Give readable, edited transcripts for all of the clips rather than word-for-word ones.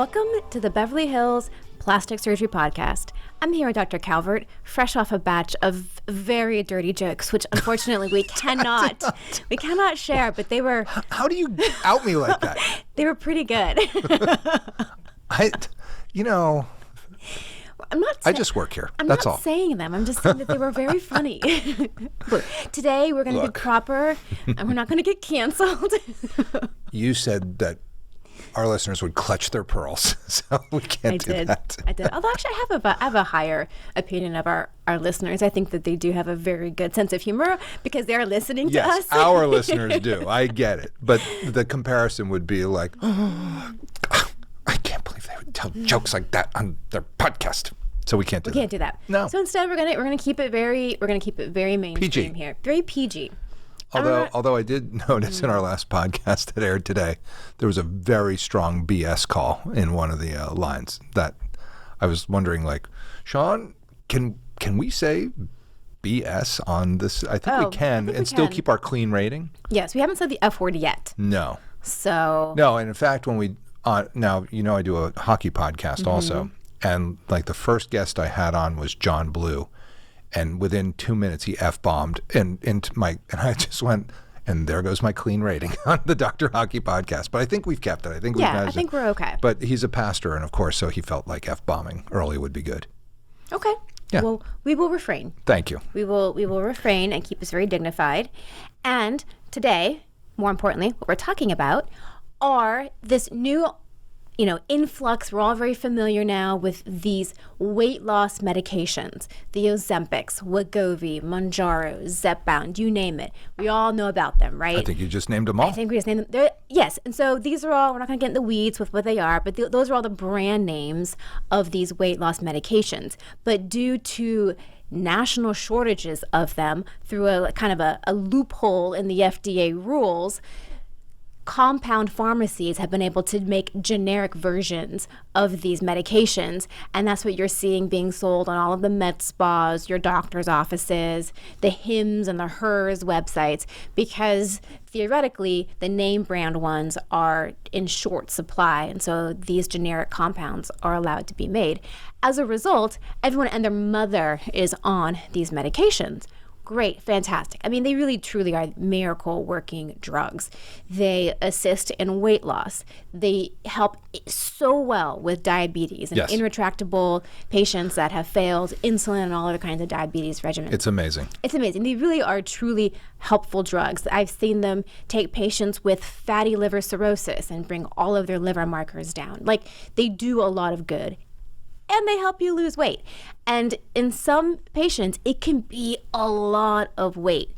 Welcome to the Beverly Hills Plastic Surgery Podcast. I'm here with Dr. Calvert, fresh off a batch of very dirty jokes, which unfortunately we cannot share, but they were... How do you out me like that? They were pretty good. I just work here. That's all. I'm not saying them. I'm just saying that they were very funny. Look, today we're going to be proper and we're not going to get canceled. You said that our listeners would clutch their pearls, so we can't do that. I did. Although actually I have a higher opinion of our listeners. I think that they do have a very good sense of humor because they're listening to us. Yes, our listeners do. I get it. But the comparison would be like, I can't believe they would tell jokes like that on their podcast. So we can't do that. We can't do that. No. So instead we're gonna keep it very mainstream PG. here. Very PG. Although I did notice in our last podcast that aired today, there was a very strong BS call in one of the lines that I was wondering, like, Sean, can we say BS on this? I think we can still keep our clean rating. Yes, we haven't said the F word yet. No. So. No, and in fact, when we now I do a hockey podcast also, and like the first guest I had on was John Blue. And within 2 minutes, he F-bombed and I just went, and there goes my clean rating on the Dr. Hockey podcast. But I think we've kept it. I think we're okay. But he's a pastor, and of course, so he felt like F-bombing early would be good. Okay. Yeah. Well, we will refrain. Thank you. We will refrain and keep us very dignified. And today, more importantly, what we're talking about are this new influx. We're all very familiar now with these weight loss medications, the Ozempics, Wegovy, Mounjaro, Zepbound, you name it. We all know about them, right? I think you just named them all. I think we just named them. Yes, and so these are all, we're not going to get in the weeds with what they are, but those are all the brand names of these weight loss medications. But due to national shortages of them through a kind of a loophole in the FDA rules, compound pharmacies have been able to make generic versions of these medications, and that's what you're seeing being sold on all of the med spas, your doctor's offices, the Hims and the Hers websites, because theoretically the name brand ones are in short supply, and so these generic compounds are allowed to be made. As a result, everyone and their mother is on these medications. Great, fantastic. I mean, they really truly are miracle working drugs. They assist in weight loss. They help so well with diabetes and Yes. intractable patients that have failed insulin and all other kinds of diabetes regimens. It's amazing. It's amazing. They really are truly helpful drugs. I've seen them take patients with fatty liver cirrhosis and bring all of their liver markers down. Like, they do a lot of good. And they help you lose weight. And in some patients, it can be a lot of weight.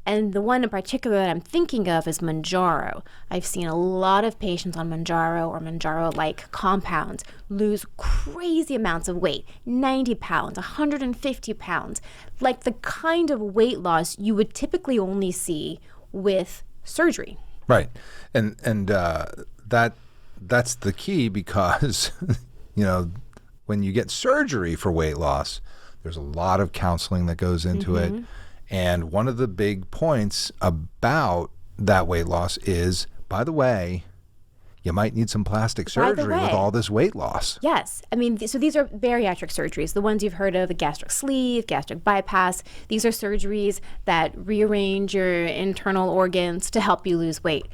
And the one in particular that I'm thinking of is Mounjaro. I've seen a lot of patients on Mounjaro or Mounjaro-like compounds lose crazy amounts of weight, 90 pounds, 150 pounds, like the kind of weight loss you would typically only see with surgery. Right. And that's the key because, when you get surgery for weight loss, there's a lot of counseling that goes into it. And one of the big points about that weight loss is, by the way, you might need some plastic surgery with all this weight loss. Yes. I mean, so these are bariatric surgeries, the ones you've heard of, the gastric sleeve, gastric bypass. These are surgeries that rearrange your internal organs to help you lose weight.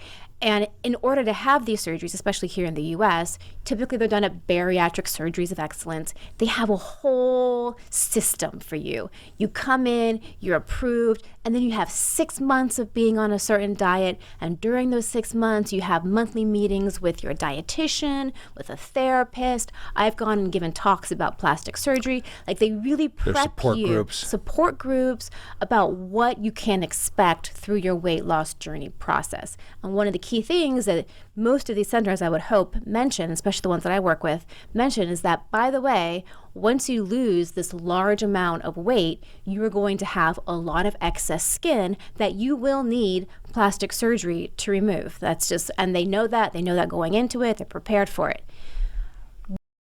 And in order to have these surgeries, especially here in the U.S., typically they're done at Bariatric Surgeries of Excellence. They have a whole system for you. You come in, you're approved, and then you have 6 months of being on a certain diet. And during those 6 months, you have monthly meetings with your dietitian, with a therapist. I've gone and given talks about plastic surgery. Like, they really prep you. Support groups about what you can expect through your weight loss journey process. And one of the key things that most of these centers, I would hope, mention, especially the ones that I work with, mention is that, by the way, once you lose this large amount of weight, you are going to have a lot of excess skin that you will need plastic surgery to remove. That's just, and they know that going into it, they're prepared for it.